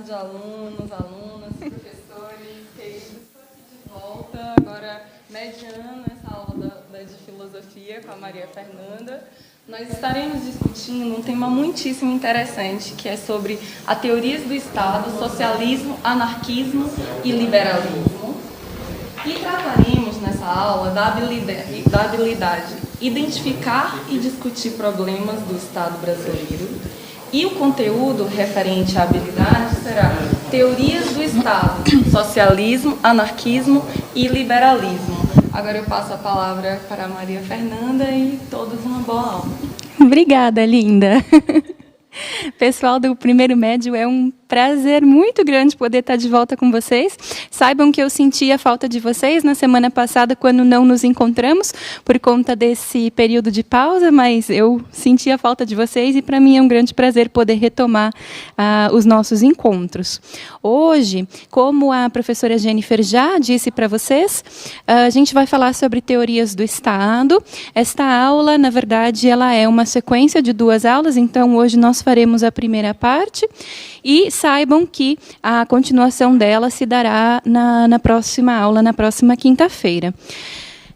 tarde, alunos, alunas, professores, queridos. Estou aqui de volta, agora mediando essa aula de filosofia com a Maria Fernanda. Nós estaremos discutindo um tema muitíssimo interessante, que é sobre a teorias do Estado, socialismo, anarquismo e liberalismo. E trataremos nessa aula da habilidade identificar e discutir problemas do Estado brasileiro. E o conteúdo referente à habilidade será teorias do Estado, socialismo, anarquismo e liberalismo. Agora eu passo a palavra para a Maria Fernanda e todos uma boa aula. Obrigada, linda. Pessoal do Primeiro Médio, é um prazer muito grande poder estar de volta com vocês. Saibam que eu senti a falta de vocês na semana passada, quando não nos encontramos, por conta desse período de pausa, mas eu senti a falta de vocês e para mim é um grande prazer poder retomar os nossos encontros. Hoje, como a professora Jennifer já disse para vocês, a gente vai falar sobre teorias do Estado. Esta aula, na verdade, ela é uma sequência de 2 aulas, então hoje nós faremos a primeira parte e saibam que a continuação dela se dará na próxima aula, na próxima quinta-feira.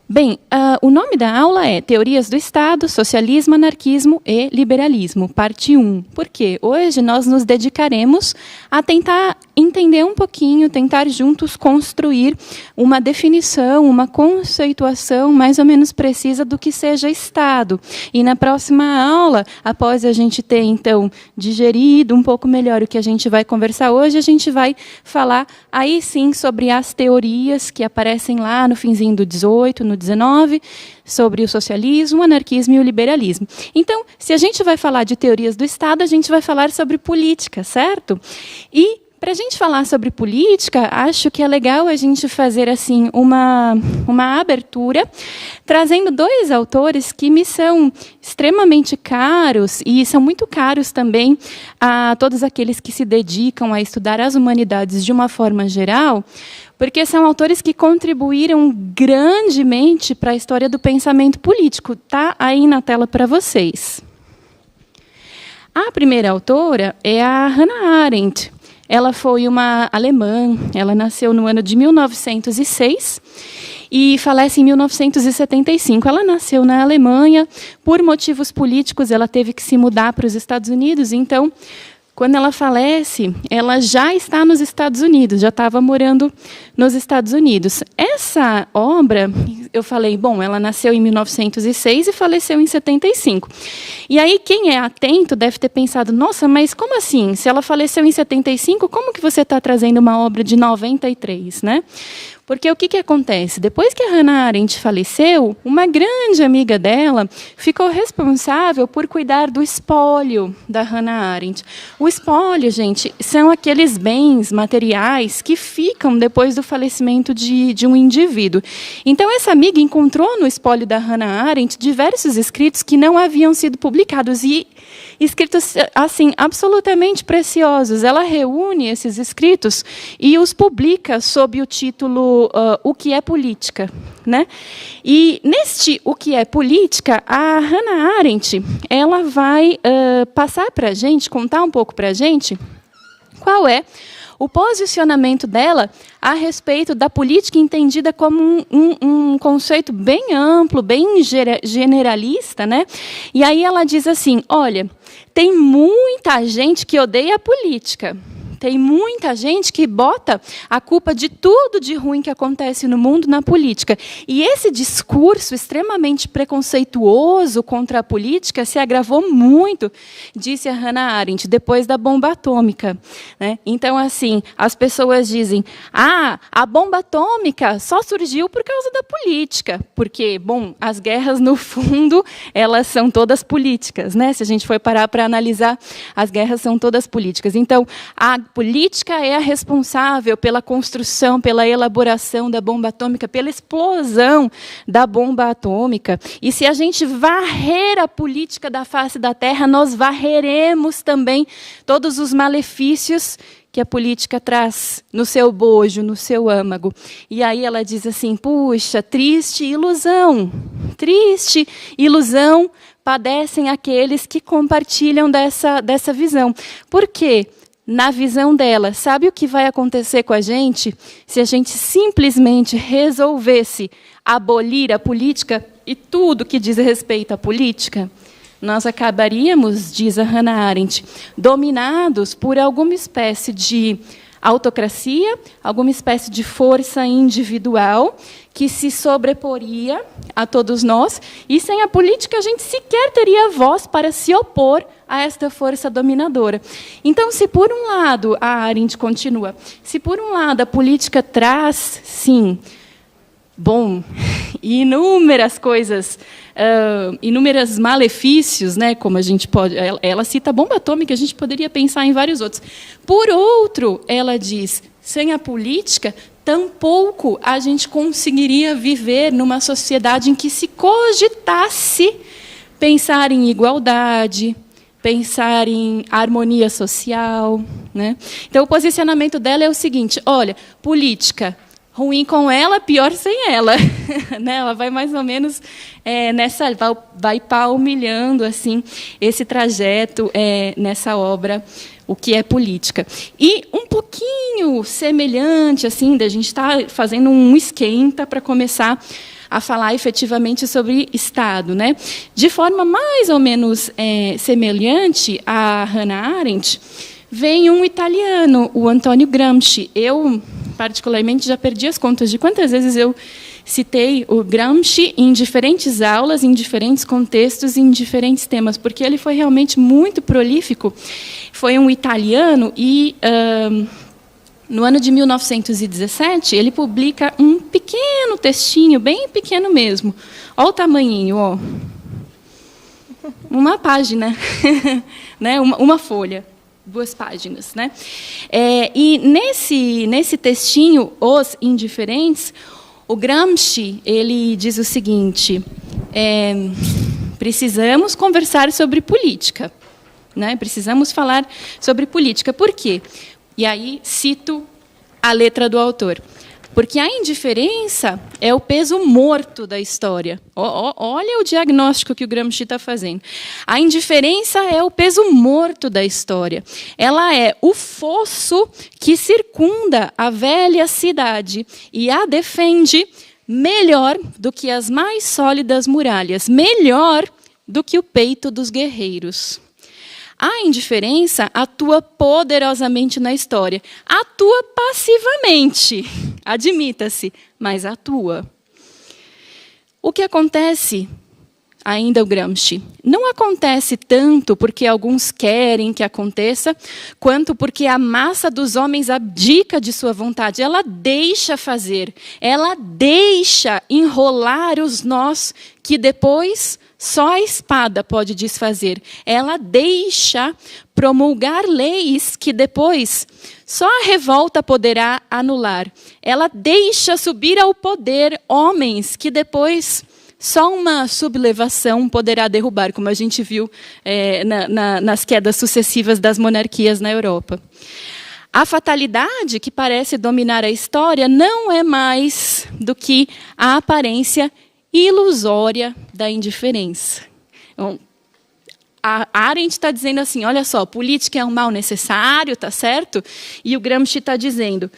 Bem, o nome da aula é Teorias do Estado, Socialismo, Anarquismo e Liberalismo, parte 1. Porque hoje nós nos dedicaremos a tentar entender um pouquinho, tentar juntos construir uma definição, uma conceituação mais ou menos precisa do que seja Estado. E na próxima aula, após a gente ter, então, digerido um pouco melhor o que a gente vai conversar hoje, a gente vai falar aí sim sobre as teorias que aparecem lá no finzinho do 18, no 19, sobre o socialismo, o anarquismo e o liberalismo. Então, se a gente vai falar de teorias do Estado, a gente vai falar sobre política, certo? E para a gente falar sobre política, acho que é legal a gente fazer assim uma abertura, trazendo 2 autores que me são extremamente caros e são muito caros também a todos aqueles que se dedicam a estudar as humanidades de uma forma geral, porque são autores que contribuíram grandemente para a história do pensamento político. Está aí na tela para vocês. A primeira autora é a Hannah Arendt. Ela foi uma alemã, ela nasceu no ano de 1906 e falece em 1975. Ela nasceu na Alemanha, por motivos políticos ela teve que se mudar para os Estados Unidos, então, quando ela falece, ela já está nos Estados Unidos, já estava morando nos Estados Unidos. Essa obra, eu falei, bom, ela nasceu em 1906 e faleceu em 75. E aí, quem é atento deve ter pensado, nossa, mas como assim? Se ela faleceu em 75, como que você está trazendo uma obra de 93, né? Porque o que acontece? Depois que a Hannah Arendt faleceu, uma grande amiga dela ficou responsável por cuidar do espólio da Hannah Arendt. O espólio, gente, são aqueles bens materiais que ficam depois do falecimento de um indivíduo. Então, essa amiga encontrou no espólio da Hannah Arendt diversos escritos que não haviam sido publicados e escritos assim absolutamente preciosos. Ela reúne esses escritos e os publica sob o título O que é política, né? E neste O que é política, a Hannah Arendt ela vai passar para a gente, contar um pouco para a gente qual é o posicionamento dela a respeito da política entendida como um conceito bem amplo, bem generalista, né? E aí ela diz assim, olha, tem muita gente que odeia a política. Tem muita gente que bota a culpa de tudo de ruim que acontece no mundo na política. E esse discurso extremamente preconceituoso contra a política se agravou muito, disse a Hannah Arendt, depois da bomba atômica, né? Então, assim, as pessoas dizem, a bomba atômica só surgiu por causa da política. Porque, bom, as guerras, no fundo, elas são todas políticas, né? Se a gente for parar para analisar, as guerras são todas políticas. Então, a política é a responsável pela construção, pela elaboração da bomba atômica, pela explosão da bomba atômica. E se a gente varrer a política da face da Terra, nós varreremos também todos os malefícios que a política traz no seu bojo, no seu âmago. E aí ela diz assim, puxa, triste ilusão padecem aqueles que compartilham dessa visão. Por quê? na visão dela, sabe o que vai acontecer com a gente se a gente simplesmente resolvesse abolir a política e tudo que diz respeito à política? Nós acabaríamos, diz a Hannah Arendt, dominados por alguma espécie de autocracia, alguma espécie de força individual que se sobreporia a todos nós, e sem a política a gente sequer teria voz para se opor a esta força dominadora. Então, se por um lado, a Arendt continua, se por um lado a política traz, sim, bom, inúmeras coisas, inúmeros malefícios, né, como a gente pode... Ela cita a bomba atômica, a gente poderia pensar em vários outros. Por outro, ela diz, sem a política, tampouco a gente conseguiria viver numa sociedade em que se cogitasse pensar em igualdade, pensar em harmonia social, né? Então, o posicionamento dela é o seguinte, olha, política... ruim com ela, pior sem ela. Né? Ela vai mais ou menos nessa, vai palmilhando assim esse trajeto nessa obra, o que é política. E um pouquinho semelhante, assim, da gente está fazendo um esquenta para começar a falar efetivamente sobre Estado, né? De forma mais ou menos semelhante a Hannah Arendt, vem um italiano, o Antonio Gramsci. Eu, particularmente, já perdi as contas de quantas vezes eu citei o Gramsci em diferentes aulas, em diferentes contextos, em diferentes temas, porque ele foi realmente muito prolífico. Foi um italiano e, no ano de 1917, ele publica um pequeno textinho, bem pequeno mesmo. Olha o tamanhinho, ó. Uma página, né? Uma folha. 2 páginas, né? E nesse textinho, Os Indiferentes, o Gramsci ele diz o seguinte: precisamos conversar sobre política, né? Precisamos falar sobre política. Por quê? E aí cito a letra do autor. Porque a indiferença é o peso morto da história. Olha o diagnóstico que o Gramsci está fazendo. A indiferença é o peso morto da história. Ela é o fosso que circunda a velha cidade e a defende melhor do que as mais sólidas muralhas, melhor do que o peito dos guerreiros. A indiferença atua poderosamente na história. Atua passivamente, admita-se, mas atua. O que acontece, ainda o Gramsci, não acontece tanto porque alguns querem que aconteça, quanto porque a massa dos homens abdica de sua vontade. Ela deixa fazer, ela deixa enrolar os nós que depois só a espada pode desfazer. Ela deixa promulgar leis que depois só a revolta poderá anular. Ela deixa subir ao poder homens que depois só uma sublevação poderá derrubar, como a gente viu nas quedas sucessivas das monarquias na Europa. A fatalidade que parece dominar a história não é mais do que a aparência ilusória da indiferença. Então, a Arendt está dizendo assim, olha só, política é um mal necessário, tá certo? E o Gramsci está dizendo,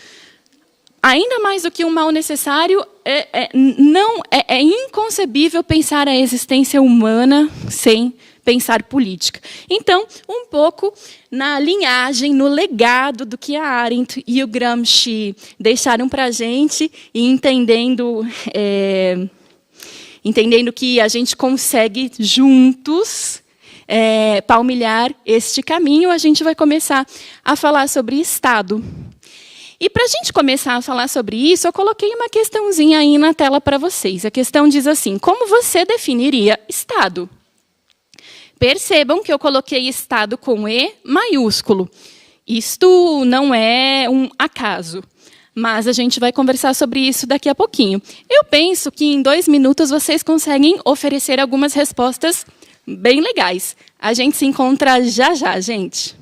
ainda mais do que um mal necessário, é inconcebível pensar a existência humana sem pensar política. Então, um pouco na linhagem, no legado do que a Arendt e o Gramsci deixaram para a gente, e entendendo que a gente consegue juntos palmilhar este caminho, a gente vai começar a falar sobre Estado. E para a gente começar a falar sobre isso, eu coloquei uma questãozinha aí na tela para vocês. A questão diz assim, como você definiria Estado? Percebam que eu coloquei Estado com E maiúsculo. Isto não é um acaso. Mas a gente vai conversar sobre isso daqui a pouquinho. Eu penso que em 2 minutos vocês conseguem oferecer algumas respostas bem legais. A gente se encontra já já, gente.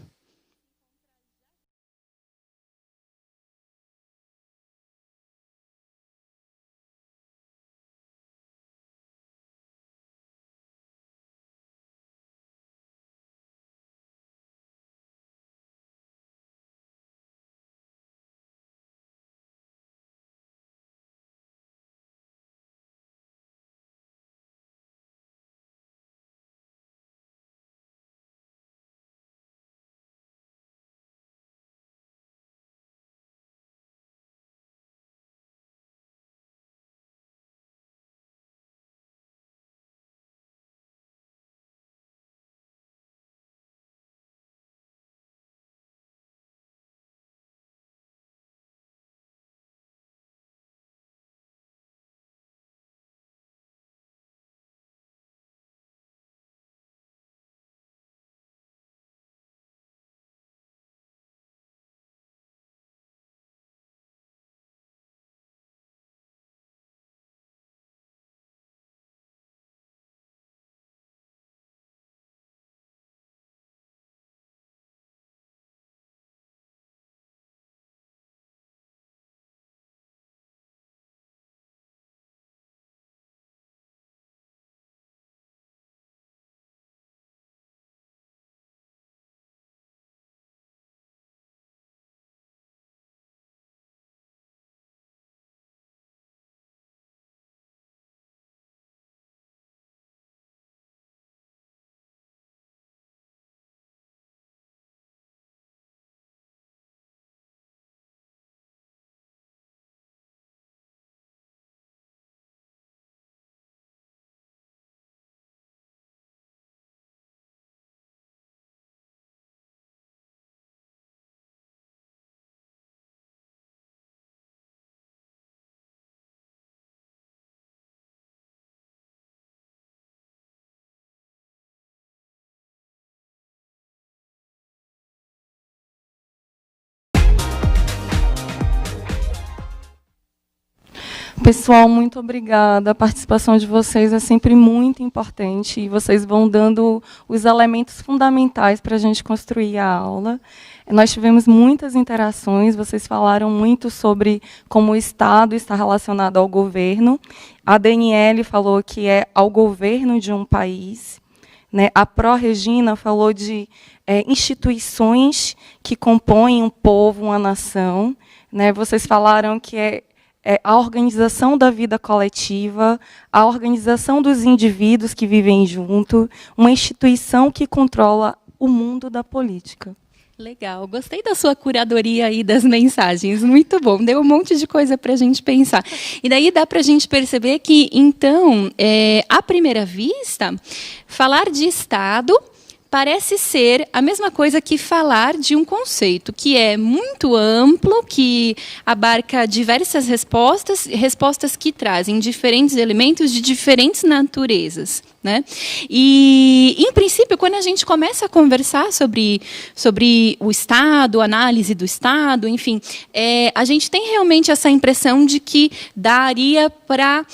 Pessoal, muito obrigada. A participação de vocês é sempre muito importante e vocês vão dando os elementos fundamentais para a gente construir a aula. Nós tivemos muitas interações, vocês falaram muito sobre como o Estado está relacionado ao governo. A Daniele falou que é ao governo de um país, né? A Pró-Regina falou de instituições que compõem um povo, uma nação, né? Vocês falaram que é a organização da vida coletiva, a organização dos indivíduos que vivem junto, uma instituição que controla o mundo da política. Legal, gostei da sua curadoria aí das mensagens, muito bom, deu um monte de coisa para a gente pensar. E daí dá para a gente perceber que, então, à primeira vista, falar de Estado parece ser a mesma coisa que falar de um conceito que é muito amplo, que abarca diversas respostas que trazem diferentes elementos de diferentes naturezas, né? E, em princípio, quando a gente começa a conversar sobre o Estado, análise do Estado, enfim, a gente tem realmente essa impressão de que daria para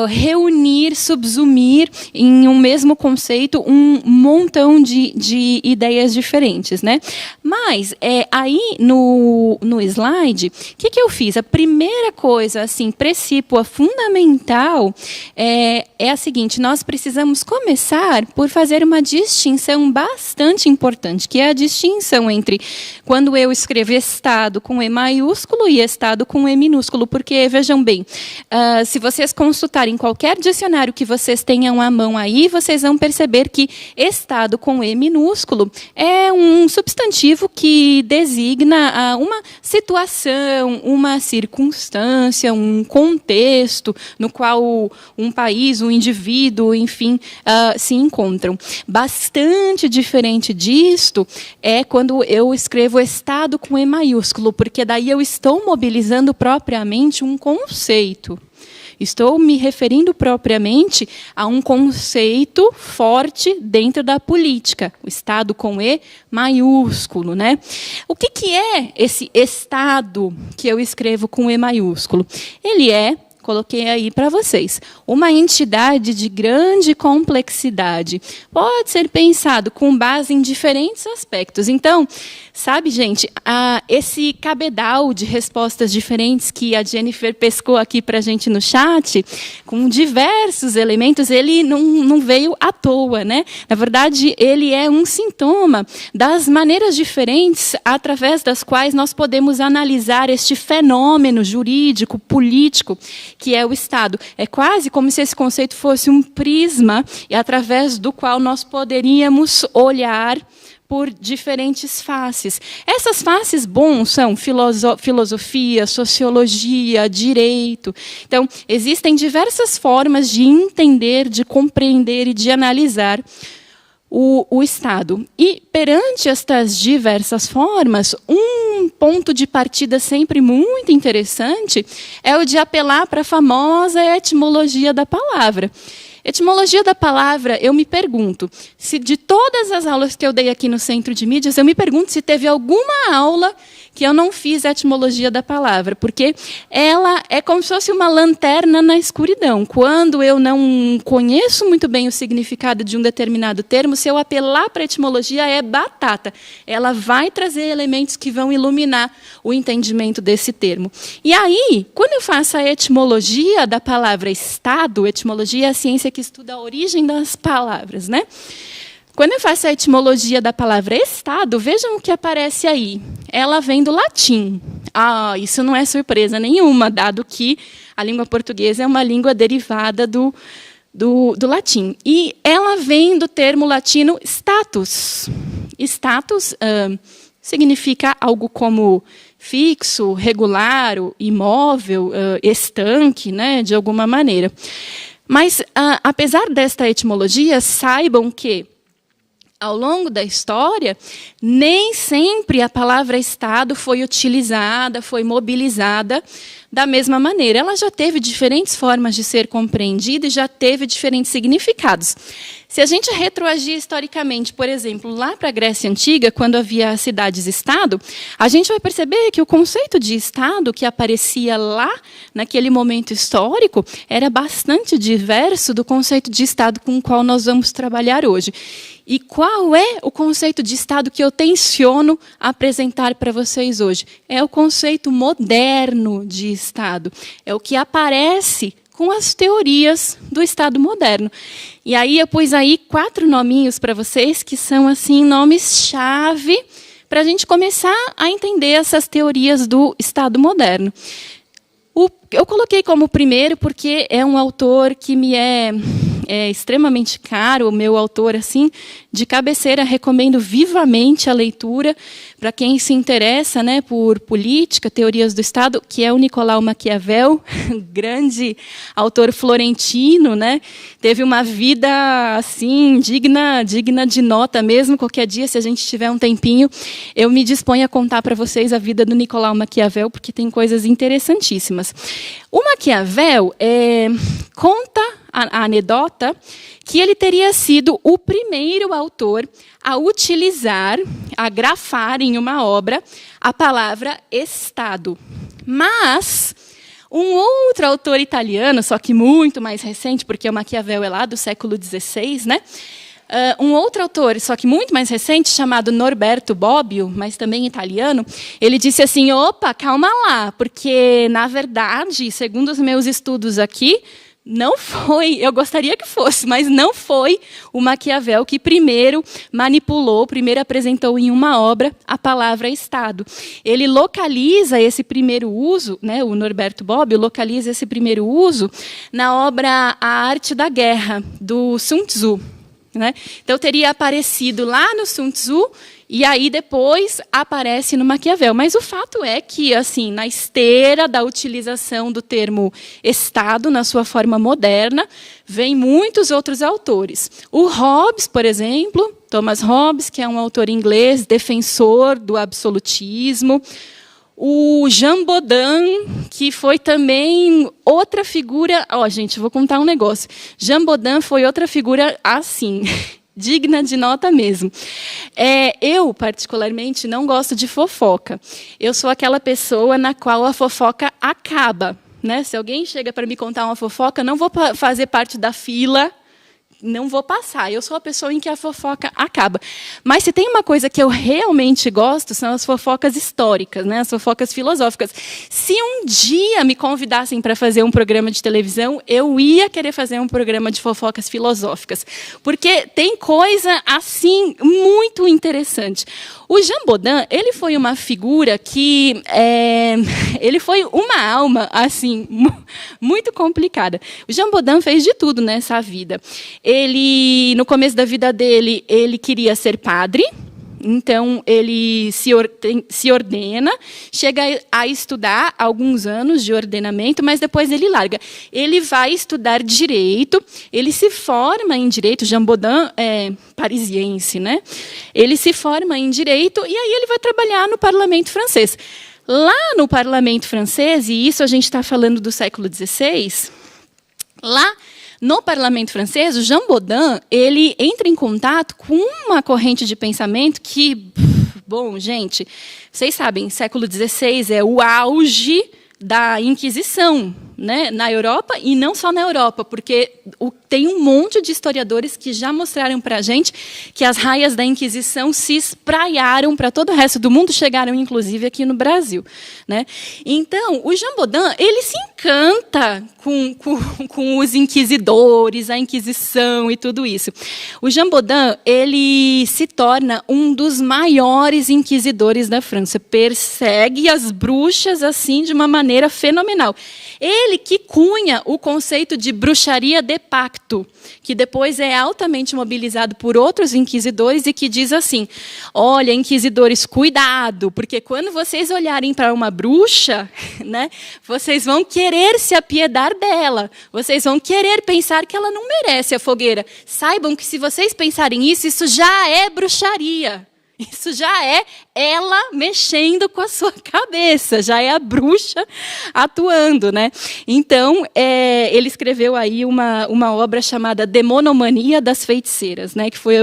reunir, subsumir em um mesmo conceito um montão de ideias diferentes, né? Mas aí no slide, o que eu fiz? A primeira coisa, assim, precípua, fundamental, é a seguinte: nós precisamos começar por fazer uma distinção bastante importante, que é a distinção entre quando eu escrevo Estado com E maiúsculo e Estado com E minúsculo, porque, vejam bem, se vocês consultarem qualquer dicionário que vocês tenham à mão aí, vocês vão perceber que Estado com E minúsculo é um substantivo que designa uma situação, uma circunstância, um contexto no qual um país, um indivíduo, enfim, se encontram. Bastante diferente disto é quando eu escrevo Estado com E maiúsculo, porque daí eu estou mobilizando propriamente um conceito. Estou me referindo propriamente a um conceito forte dentro da política, o Estado com E maiúsculo, né? O que é esse Estado que eu escrevo com E maiúsculo? Ele coloquei aí para vocês, uma entidade de grande complexidade. Pode ser pensado com base em diferentes aspectos. Então, sabe, gente, esse cabedal de respostas diferentes que a Jennifer pescou aqui para a gente no chat, com diversos elementos, ele não veio à toa, né? Na verdade, ele é um sintoma das maneiras diferentes através das quais nós podemos analisar este fenômeno jurídico, político, que é o Estado. É quase como se esse conceito fosse um prisma, e através do qual nós poderíamos olhar por diferentes faces. Essas faces, são filosofia, sociologia, direito. Então, existem diversas formas de entender, de compreender e de analisar o Estado. E, perante estas diversas formas, um ponto de partida sempre muito interessante é o de apelar para a famosa etimologia da palavra. Etimologia da palavra, eu me pergunto, se de todas as aulas que eu dei aqui no Centro de Mídias, eu me pergunto se teve alguma aula que eu não fiz a etimologia da palavra, porque ela é como se fosse uma lanterna na escuridão. Quando eu não conheço muito bem o significado de um determinado termo, se eu apelar para a etimologia, é batata. Ela vai trazer elementos que vão iluminar o entendimento desse termo. E aí, quando eu faço a etimologia da palavra Estado, etimologia é a ciência que estuda a origem das palavras, né? Quando eu faço a etimologia da palavra Estado, vejam o que aparece aí. Ela vem do latim. Isso não é surpresa nenhuma, dado que a língua portuguesa é uma língua derivada do latim. E ela vem do termo latino status. Status significa algo como fixo, regular, imóvel, estanque, né, de alguma maneira. Mas, apesar desta etimologia, saibam que, ao longo da história, nem sempre a palavra Estado foi utilizada, foi mobilizada da mesma maneira. Ela já teve diferentes formas de ser compreendida e já teve diferentes significados. Se a gente retroagir historicamente, por exemplo, lá para a Grécia Antiga, quando havia cidades-estado, a gente vai perceber que o conceito de Estado que aparecia lá, naquele momento histórico, era bastante diverso do conceito de Estado com o qual nós vamos trabalhar hoje. E qual é o conceito de Estado que eu tenciono apresentar para vocês hoje? É o conceito moderno de Estado. É o que aparece com as teorias do Estado moderno. E aí eu pus aí 4 nominhos para vocês, que são assim nomes-chave para a gente começar a entender essas teorias do Estado moderno. Eu coloquei como primeiro porque é um autor que me é extremamente caro, o meu autor assim de cabeceira, recomendo vivamente a leitura para quem se interessa, né, por política, teorias do Estado, que é o Nicolau Maquiavel, grande autor florentino, né? Teve uma vida assim digna de nota mesmo. Qualquer dia, se a gente tiver um tempinho, eu me disponho a contar para vocês a vida do Nicolau Maquiavel, porque tem coisas interessantíssimas. O Maquiavel conta a anedota que ele teria sido o primeiro autor a utilizar, a grafar em uma obra a palavra Estado. Mas um outro autor italiano, só que muito mais recente, porque o Maquiavel é lá do século XVI, né? Um outro autor, só que muito mais recente, chamado Norberto Bobbio, mas também italiano, ele disse assim, opa, calma lá, porque, na verdade, segundo os meus estudos aqui, não foi, eu gostaria que fosse, mas não foi o Maquiavel que primeiro manipulou, primeiro apresentou em uma obra a palavra Estado. Ele localiza esse primeiro uso, né, o Norberto Bobbio localiza esse primeiro uso na obra A Arte da Guerra, do Sun Tzu. Né? Então, teria aparecido lá no Sun Tzu e aí depois aparece no Maquiavel. Mas o fato é que, assim, na esteira da utilização do termo Estado, na sua forma moderna, vem muitos outros autores. O Hobbes, por exemplo, Thomas Hobbes, que é um autor inglês, defensor do absolutismo. O Jean Bodin, que foi também outra figura... gente, vou contar um negócio. Jean Bodin foi outra figura, assim, digna de nota mesmo. Eu, particularmente, não gosto de fofoca. Eu sou aquela pessoa na qual a fofoca acaba. Né? Se alguém chega para me contar uma fofoca, não vou fazer parte da fila, não vou passar. Eu sou a pessoa em que a fofoca acaba. Mas se tem uma coisa que eu realmente gosto, são as fofocas históricas, né? As fofocas filosóficas. Se um dia me convidassem para fazer um programa de televisão, eu ia querer fazer um programa de fofocas filosóficas. Porque tem coisa, assim, muito interessante. O Jean Bodin, ele foi uma figura que... ele foi uma alma, assim, muito complicada. O Jean Bodin fez de tudo nessa vida. Ele, no começo da vida dele, ele queria ser padre, então ele se ordena, chega a estudar alguns anos de ordenamento, mas depois ele larga. Ele vai estudar direito, ele se forma em direito, Jean Bodin é parisiense, né? Ele se forma em direito e aí ele vai trabalhar no parlamento francês. Lá no parlamento francês, e isso a gente está falando do século XVI, lá no parlamento francês, o Jean Bodin, ele entra em contato com uma corrente de pensamento que, bom, gente, vocês sabem, século XVI é o auge da Inquisição, né, na Europa, e não só na Europa, porque tem um monte de historiadores que já mostraram para a gente que as raias da Inquisição se espraiaram para todo o resto do mundo, chegaram inclusive aqui no Brasil. Né? Então, o Jean Bodin, ele se encanta com os inquisidores, a Inquisição e tudo isso. O Jean Bodin, ele se torna um dos maiores inquisidores da França, persegue as bruxas assim de uma maneira fenomenal. Ele que cunha o conceito de bruxaria de pacto, que depois é altamente mobilizado por outros inquisidores e que diz assim, olha, inquisidores, cuidado, porque quando vocês olharem para uma bruxa, né, vocês vão querer se apiedar dela, vocês vão querer pensar que ela não merece a fogueira. Saibam que se vocês pensarem isso, isso já é bruxaria. Isso já é ela mexendo com a sua cabeça, já é a bruxa atuando, né? Então, ele escreveu aí uma obra chamada Demonomania das Feiticeiras, né? Que foi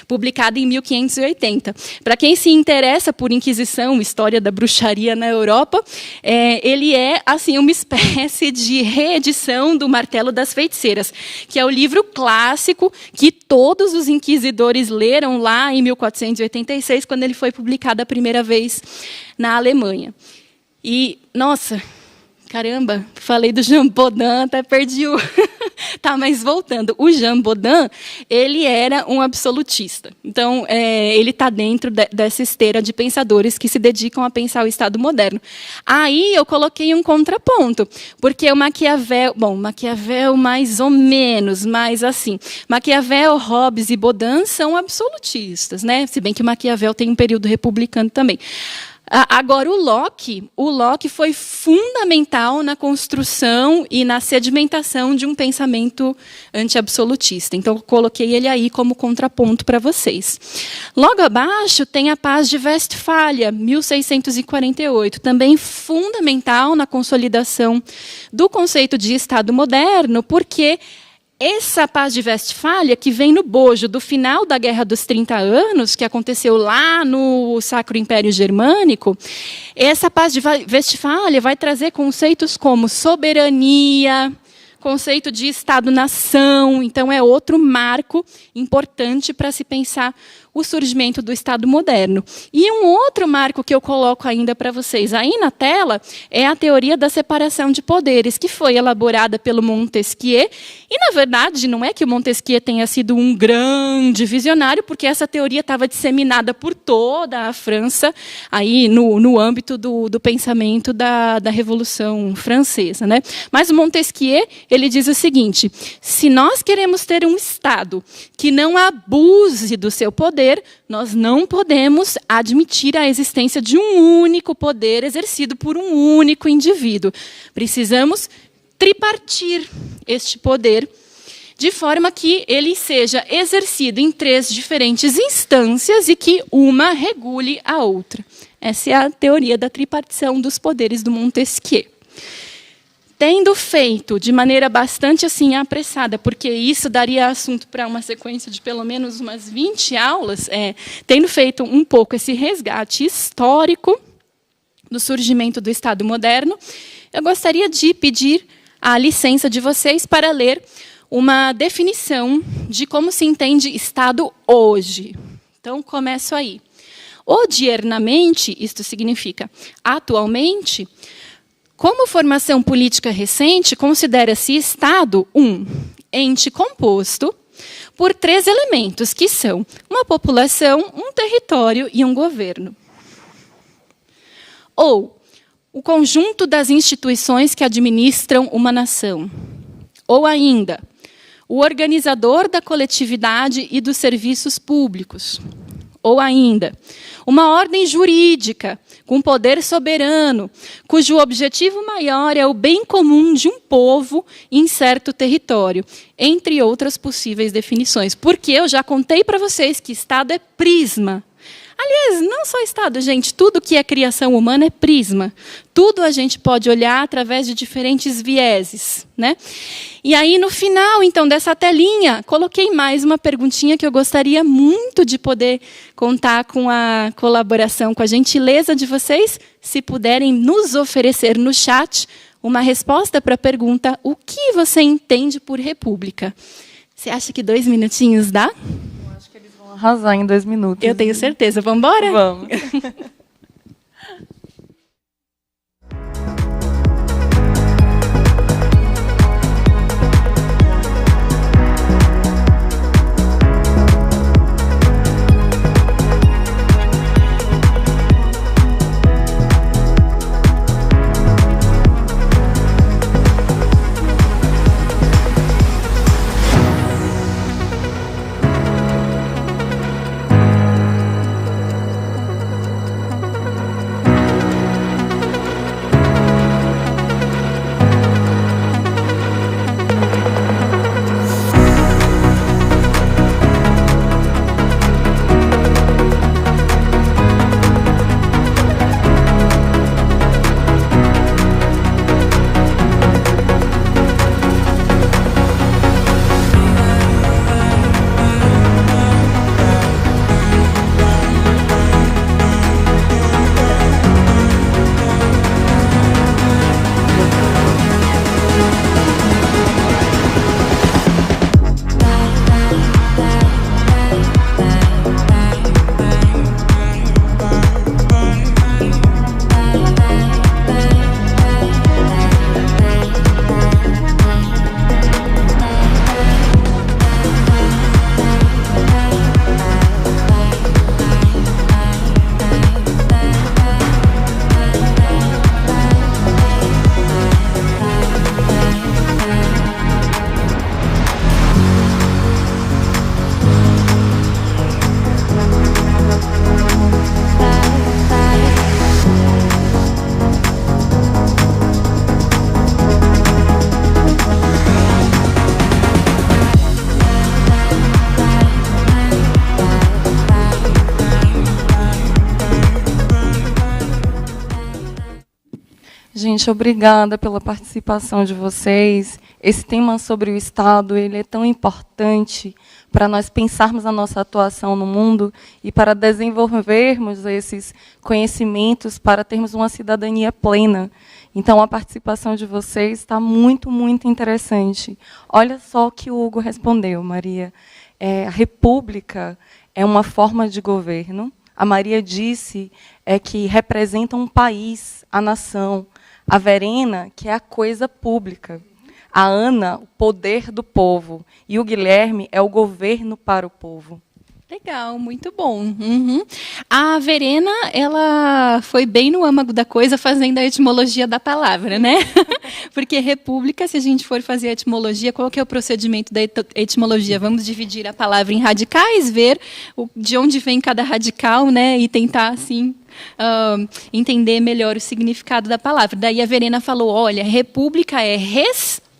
publicada em 1580. Para quem se interessa por Inquisição, história da bruxaria na Europa, ele é assim uma espécie de reedição do Martelo das Feiticeiras, que é o livro clássico que todos os inquisidores leram lá em 1486, quando ele foi publicado a primeira vez na Alemanha. E, nossa, caramba, falei do Jean Bodin, até perdi o... Tá, mas voltando. O Jean Bodin, ele era um absolutista. Então, ele está dentro dessa esteira de pensadores que se dedicam a pensar o Estado moderno. Aí eu coloquei um contraponto, porque o Maquiavel... Bom, Maquiavel mais ou menos, mas assim... Maquiavel, Hobbes e Bodin são absolutistas, né? Se bem que o Maquiavel tem um período republicano também. Agora, o Locke foi fundamental na construção e na sedimentação de um pensamento anti-absolutista. Então, eu coloquei ele aí como contraponto para vocês. Logo abaixo tem a Paz de Westfália, 1648, também fundamental na consolidação do conceito de Estado moderno, porque essa Paz de Westfália, que vem no bojo do final da Guerra dos 30 Anos, que aconteceu lá no Sacro Império Germânico, essa Paz de Westfália vai trazer conceitos como soberania, conceito de Estado-nação. Então, é outro marco importante para se pensar o surgimento do Estado moderno. E um outro marco que eu coloco ainda para vocês aí na tela é a teoria da separação de poderes, que foi elaborada pelo Montesquieu. E, na verdade, não é que o Montesquieu tenha sido um grande visionário, porque essa teoria estava disseminada por toda a França, aí no âmbito do pensamento da Revolução Francesa, né? Mas o Montesquieu, ele diz o seguinte: se nós queremos ter um Estado que não abuse do seu poder, nós não podemos admitir a existência de um único poder exercido por um único indivíduo. Precisamos tripartir este poder de forma que ele seja exercido em 3 diferentes instâncias e que uma regule a outra. Essa é a teoria da tripartição dos poderes do Montesquieu. Tendo feito de maneira bastante assim apressada, porque isso daria assunto para uma sequência de pelo menos umas 20 aulas, tendo feito um pouco esse resgate histórico do surgimento do Estado moderno, eu gostaria de pedir a licença de vocês para ler uma definição de como se entende Estado hoje. Então, começo aí. Odiernamente, isto significa atualmente, como formação política recente, considera-se Estado ente composto por 3 elementos, que são uma população, um território e um governo. Ou o conjunto das instituições que administram uma nação. Ou ainda, o organizador da coletividade e dos serviços públicos. Ou ainda, uma ordem jurídica com poder soberano, cujo objetivo maior é o bem comum de um povo em certo território, entre outras possíveis definições. Porque eu já contei para vocês que Estado é prisma. Aliás, não só Estado, gente, tudo que é criação humana é prisma. Tudo a gente pode olhar através de diferentes vieses, né? E aí, no final, então, dessa telinha, coloquei mais uma perguntinha que eu gostaria muito de poder contar com a colaboração, com a gentileza de vocês, se puderem nos oferecer no chat uma resposta para a pergunta: o que você entende por república? Você acha que 2 minutinhos dá? Arrasar em 2 minutos. Eu tenho certeza. Vamos embora? Vamos. Gente, obrigada pela participação de vocês. Esse tema sobre o Estado, ele é tão importante para nós pensarmos a nossa atuação no mundo e para desenvolvermos esses conhecimentos para termos uma cidadania plena. Então, a participação de vocês está muito, muito interessante. Olha só o que o Hugo respondeu, Maria. A república é uma forma de governo. A Maria disse que representa um país, a nação. A Verena, que é a coisa pública. A Ana, o poder do povo. E o Guilherme é o governo para o povo. Legal, muito bom. Uhum. A Verena, ela foi bem no âmago da coisa, fazendo a etimologia da palavra, né? Porque república, se a gente for fazer a etimologia, qual que é o procedimento da etimologia? Vamos dividir a palavra em radicais, ver de onde vem cada radical, né? E tentar, assim, entender melhor o significado da palavra. Daí a Verena falou, olha, república é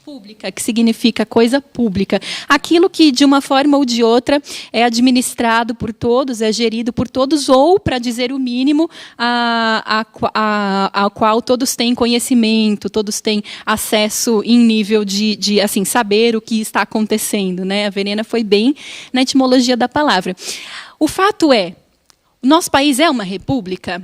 pública, que significa coisa pública. Aquilo que, de uma forma ou de outra, é administrado por todos, é gerido por todos, ou, para dizer o mínimo, a qual todos têm conhecimento, todos têm acesso em nível de assim, saber o que está acontecendo, né? A Verena foi bem na etimologia da palavra. O fato é, o nosso país é uma república?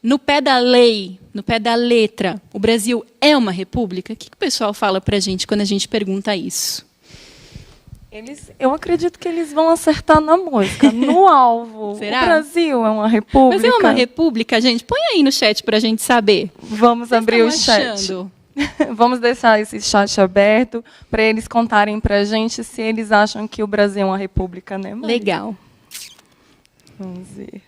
No pé da lei, no pé da letra, o Brasil é uma república? O que o pessoal fala para a gente quando a gente pergunta isso? Eu acredito que eles vão acertar na música, no alvo. Será? O Brasil é uma república? Mas é uma república, gente? Põe aí no chat para a gente saber. Vamos abrir o chat. Vamos deixar esse chat aberto para eles contarem para a gente se eles acham que o Brasil é uma república, né, Maria? Legal. Vamos ver.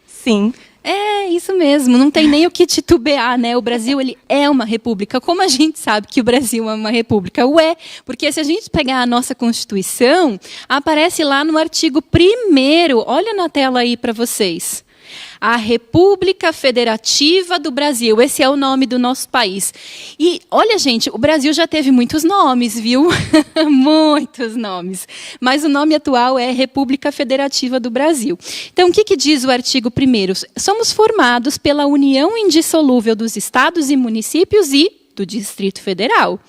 Sim. É, isso mesmo, não tem nem o que titubear, né? O Brasil, ele é uma república. Como a gente sabe que o Brasil é uma república? Porque se a gente pegar a nossa Constituição, aparece lá no artigo 1º, olha na tela aí para vocês. A República Federativa do Brasil, esse é o nome do nosso país. E, olha, gente, o Brasil já teve muitos nomes, viu? Muitos nomes. Mas o nome atual é República Federativa do Brasil. Então, o que diz o artigo 1º? Somos formados pela união indissolúvel dos estados e municípios e do Distrito Federal.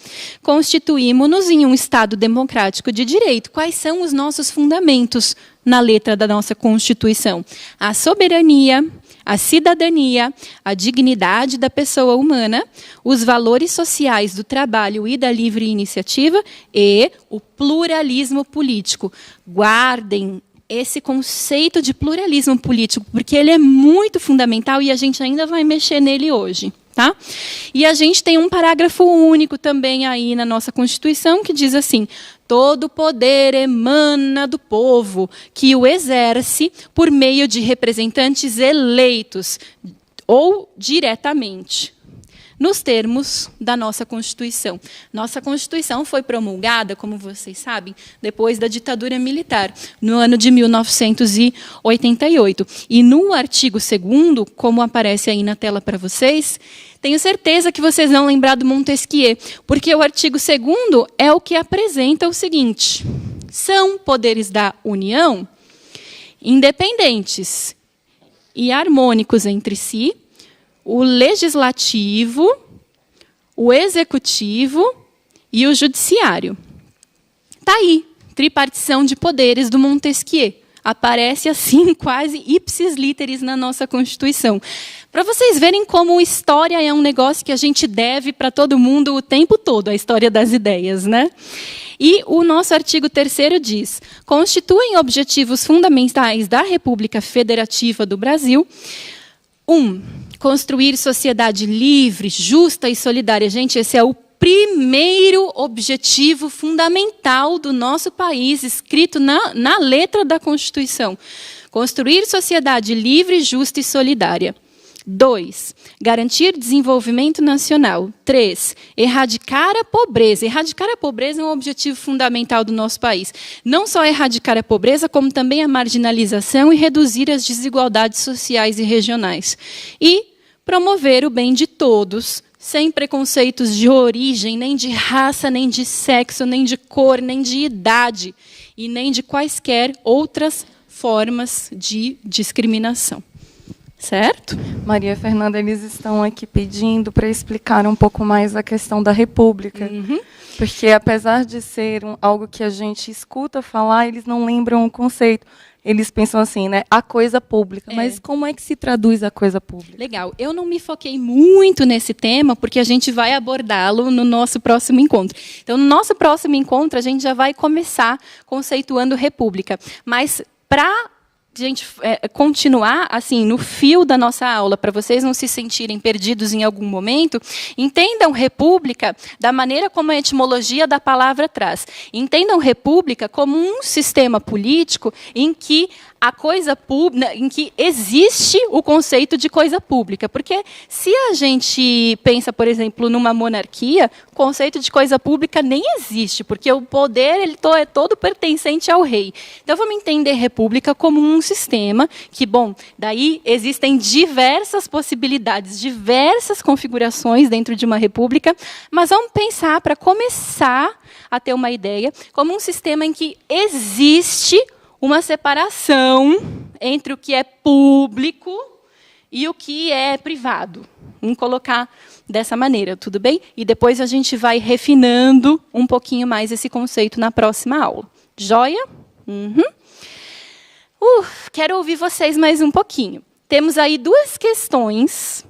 Constituímos-nos em um Estado democrático de direito. Quais são os nossos fundamentos na letra da nossa Constituição? A soberania, a cidadania, a dignidade da pessoa humana, os valores sociais do trabalho e da livre iniciativa e o pluralismo político. Guardem esse conceito de pluralismo político, porque ele é muito fundamental e a gente ainda vai mexer nele hoje. Tá? E a gente tem um parágrafo único também aí na nossa Constituição que diz assim: todo poder emana do povo, que o exerce por meio de representantes eleitos ou diretamente, nos termos da nossa Constituição. Nossa Constituição foi promulgada, como vocês sabem, depois da ditadura militar, no ano de 1988. E no artigo 2º, como aparece aí na tela para vocês, tenho certeza que vocês vão lembrar do Montesquieu, porque o artigo 2º é o que apresenta o seguinte: são poderes da União independentes e harmônicos entre si, o legislativo, o executivo e o judiciário. Está aí, tripartição de poderes do Montesquieu. Aparece assim, quase ipsis literis na nossa Constituição. Para vocês verem como história é um negócio que a gente deve para todo mundo o tempo todo, a história das ideias, né? E o nosso artigo 3º diz: constituem objetivos fundamentais da República Federativa do Brasil. 1. Construir sociedade livre, justa e solidária. Gente, esse é o primeiro objetivo fundamental do nosso país, escrito na letra da Constituição. Construir sociedade livre, justa e solidária. 2. Garantir desenvolvimento nacional. 3. Erradicar a pobreza. Erradicar a pobreza é um objetivo fundamental do nosso país. Não só erradicar a pobreza, como também a marginalização e reduzir as desigualdades sociais e regionais. E promover o bem de todos, sem preconceitos de origem, nem de raça, nem de sexo, nem de cor, nem de idade, e nem de quaisquer outras formas de discriminação. Certo? Maria Fernanda, eles estão aqui pedindo para explicar um pouco mais a questão da República. Porque, apesar de ser algo que a gente escuta falar, eles não lembram o conceito. Eles pensam assim, né? A coisa pública. Mas como é que se traduz a coisa pública? Legal. Eu não me foquei muito nesse tema, porque a gente vai abordá-lo no nosso próximo encontro. Então, no nosso próximo encontro, a gente já vai começar conceituando república. Mas, para a gente continuar assim no fio da nossa aula, para vocês não se sentirem perdidos em algum momento, entendam república da maneira como a etimologia da palavra traz. Entendam república como um sistema político em que a coisa pública, em que existe o conceito de coisa pública. Porque se a gente pensa, por exemplo, numa monarquia, o conceito de coisa pública nem existe, porque o poder é todo pertencente ao rei. Então, vamos entender república como um sistema que, bom, daí existem diversas possibilidades, diversas configurações dentro de uma república, mas vamos pensar, para começar a ter uma ideia, como um sistema em que existe uma separação entre o que é público e o que é privado. Vamos colocar dessa maneira, tudo bem? E depois a gente vai refinando um pouquinho mais esse conceito na próxima aula. Joia? Quero ouvir vocês mais um pouquinho. Temos aí 2 questões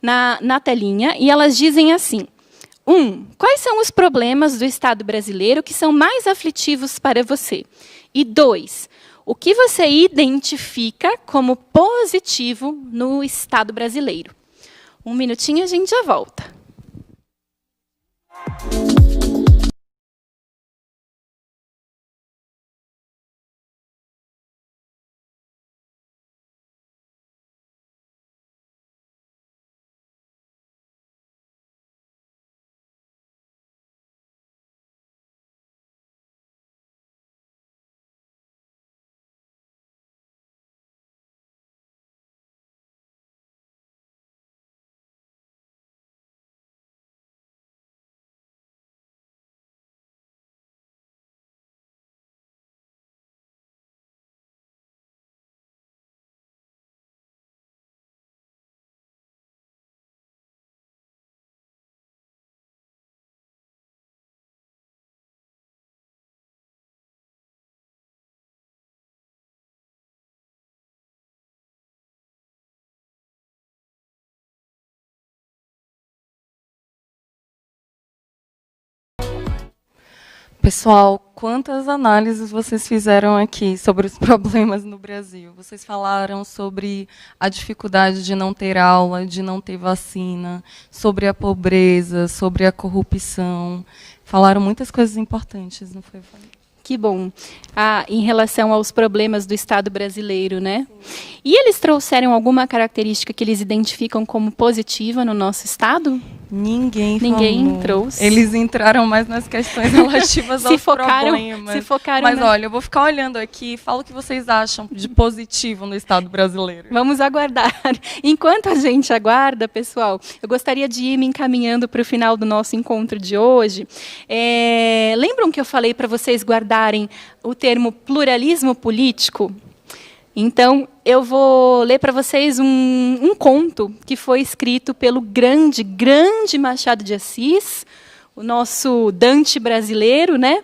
na telinha, e elas dizem assim: 1. Quais são os problemas do Estado brasileiro que são mais aflitivos para você? E 2. O que você identifica como positivo no Estado brasileiro? 1 minutinho, a gente já volta. Pessoal, quantas análises vocês fizeram aqui sobre os problemas no Brasil? Vocês falaram sobre a dificuldade de não ter aula, de não ter vacina, sobre a pobreza, sobre a corrupção. Falaram muitas coisas importantes, não foi? Que bom. Em relação aos problemas do Estado brasileiro, né? Sim. E eles trouxeram alguma característica que eles identificam como positiva no nosso Estado? Ninguém trouxe. Eles entraram mais nas questões relativas aos problemas. Se focaram. Mas olha, eu vou ficar olhando aqui e falo o que vocês acham de positivo no Estado brasileiro. Vamos aguardar. Enquanto a gente aguarda, pessoal, eu gostaria de ir me encaminhando para o final do nosso encontro de hoje. Lembram que eu falei para vocês guardarem o termo pluralismo político? Então, eu vou ler para vocês um conto que foi escrito pelo grande Machado de Assis, o nosso Dante brasileiro, né?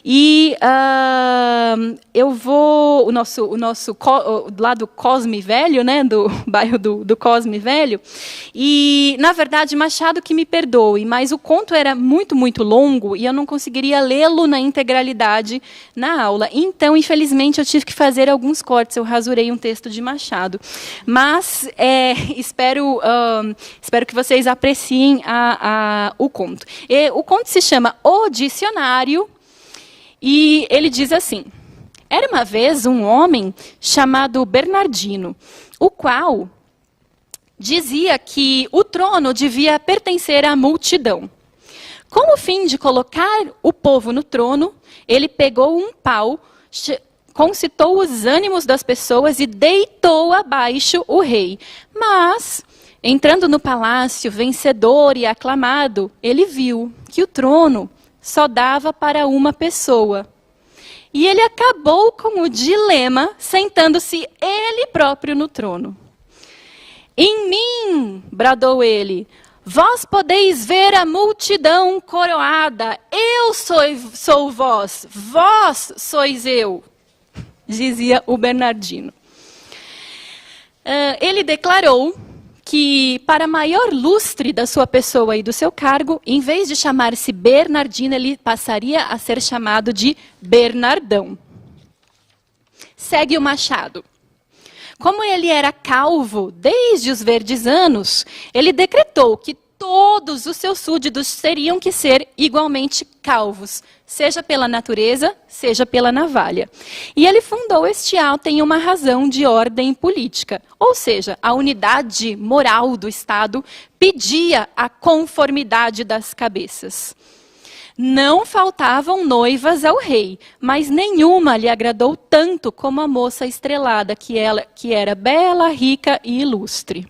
E eu vou lá do Cosme Velho, né? Do bairro do Cosme Velho. E, na verdade, Machado que me perdoe, mas o conto era muito, muito longo e eu não conseguiria lê-lo na integralidade na aula. Então, infelizmente, eu tive que fazer alguns cortes. Eu rasurei um texto de Machado. Mas espero que vocês apreciem o conto. O conto se chama O Dicionário e ele diz assim: era uma vez um homem chamado Bernardino, o qual dizia que o trono devia pertencer à multidão. Com o fim de colocar o povo no trono, ele pegou um pau, concitou os ânimos das pessoas e deitou abaixo o rei. Mas, entrando no palácio, vencedor e aclamado, ele viu que o trono só dava para uma pessoa. E ele acabou com o dilema, sentando-se ele próprio no trono. Em mim, bradou ele, vós podeis ver a multidão coroada. Eu sou vós sois eu, dizia o Bernardino. Ele declarou que, para maior lustre da sua pessoa e do seu cargo, em vez de chamar-se Bernardino, ele passaria a ser chamado de Bernardão. Segue o Machado. Como ele era calvo desde os verdes anos, ele decretou que todos os seus súditos teriam que ser igualmente calvos, seja pela natureza, seja pela navalha. E ele fundou este ato em uma razão de ordem política, ou seja, a unidade moral do Estado pedia a conformidade das cabeças. Não faltavam noivas ao rei, mas nenhuma lhe agradou tanto como a moça estrelada, que era bela, rica e ilustre.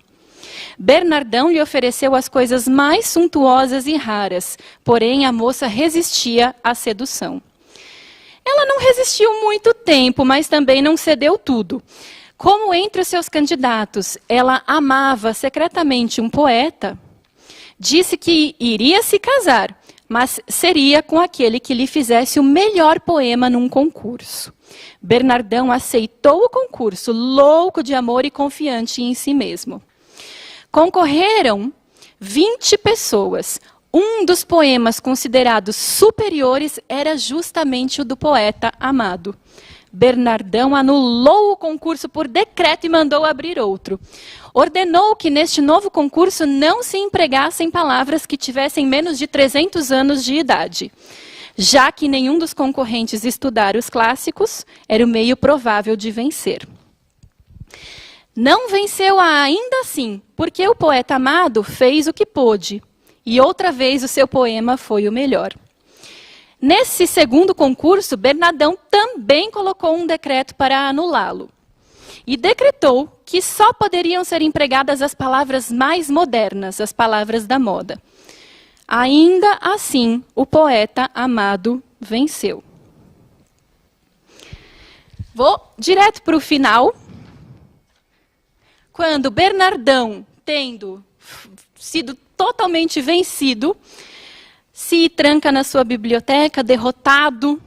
Bernardão lhe ofereceu as coisas mais suntuosas e raras, porém a moça resistia à sedução. Ela não resistiu muito tempo, mas também não cedeu tudo. Como entre os seus candidatos ela amava secretamente um poeta, disse que iria se casar, mas seria com aquele que lhe fizesse o melhor poema num concurso. Bernardão aceitou o concurso, louco de amor e confiante em si mesmo. Concorreram 20 pessoas. Um dos poemas considerados superiores era justamente o do poeta amado. Bernardão anulou o concurso por decreto e mandou abrir outro. Ordenou que neste novo concurso não se empregassem palavras que tivessem menos de 300 anos de idade. Já que nenhum dos concorrentes estudara os clássicos, era o meio provável de vencer. Não venceu ainda assim, porque o poeta amado fez o que pôde, e outra vez o seu poema foi o melhor. Nesse segundo concurso, Bernardão também colocou um decreto para anulá-lo. E decretou que só poderiam ser empregadas as palavras mais modernas, as palavras da moda. Ainda assim, o poeta amado venceu. Vou direto para o final. Quando Bernardão, tendo sido totalmente vencido, se tranca na sua biblioteca, derrotado,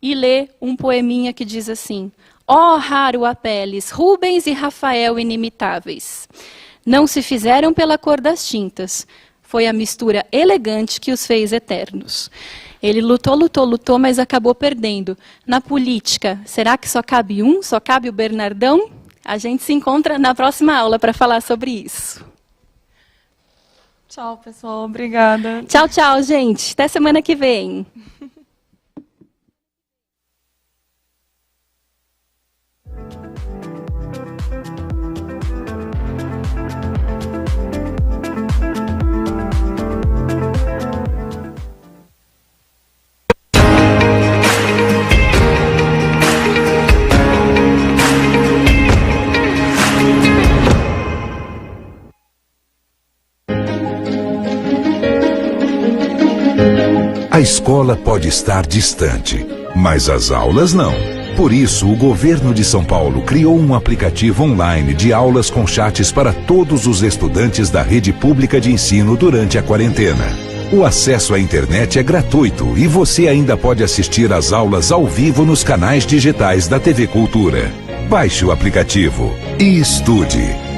e lê um poeminha que diz assim: ó raro Apeles, Rubens e Rafael inimitáveis. Não se fizeram pela cor das tintas. Foi a mistura elegante que os fez eternos. Ele lutou, mas acabou perdendo. Na política, será que só cabe um? Só cabe o Bernardão? A gente se encontra na próxima aula para falar sobre isso. Tchau, pessoal. Obrigada. Tchau, tchau, gente. Até semana que vem. A escola pode estar distante, mas as aulas não. Por isso, o governo de São Paulo criou um aplicativo online de aulas com chats para todos os estudantes da rede pública de ensino durante a quarentena. O acesso à internet é gratuito e você ainda pode assistir às aulas ao vivo nos canais digitais da TV Cultura. Baixe o aplicativo e estude.